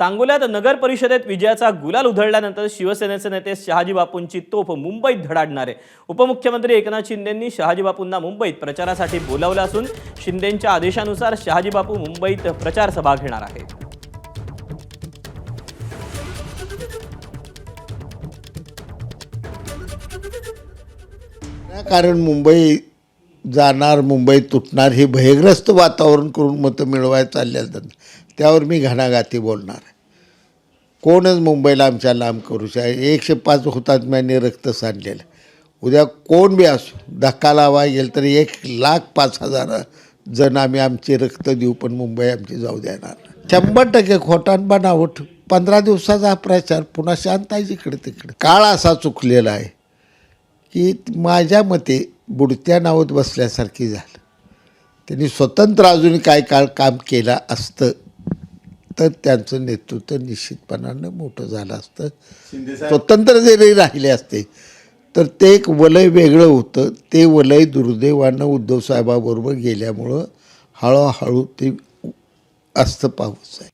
सांगोल्यात नगर परिषदेत विजयाचा गुलाल उधळल्यानंतर शिवसेनेचे नेते शहाजी बापूंची तोफ मुंबईत धडाडणार आहे। उपमुख्यमंत्री एकनाथ शिंदेंनी शहाजी बापूंना मुंबईत प्रचारासाठी बोलावलं असून शिंदेंच्या आदेशानुसार शहाजी बापू मुंबईत प्रचार सभा घेणार आहेत। कारण मुंबई जाणार, मुंबई तुटणार हे भयग्रस्त वातावरण करून मतं मिळवायला चाललेलं त्यावर मी घणाघाती बोलणार आहे। कोणच मुंबईला आमच्या लांब करू शकेल। 105 हुतात्म्यांनी रक्त सांडलेलं, उद्या कोण बी असो धक्का लावा गेल तर 1,05,000 जण आम्ही आमचे रक्त देऊ, पण मुंबई आमची जाऊ देणार नाही। 100% खोटान बनावट 15 दिवसाचा प्रचार, पुन्हा शांत आहे जिकडे तिकडे। काळ असा चुकलेला आहे की माझ्या मते बुडत्या नावत बसल्यासारखी झालं। त्यांनी स्वतंत्र अजून काय काळ काम केलं असतं तर त्यांचं नेतृत्व निश्चितपणानं मोठं झालं असतं। स्वतंत्र जरी राहिले असते तर ते एक वलय वेगळं होतं। ते वलय दुर्दैवानं उद्धव साहेबाबरोबर गेल्यामुळं हळूहळू ते अस्तं पाऊस आहे।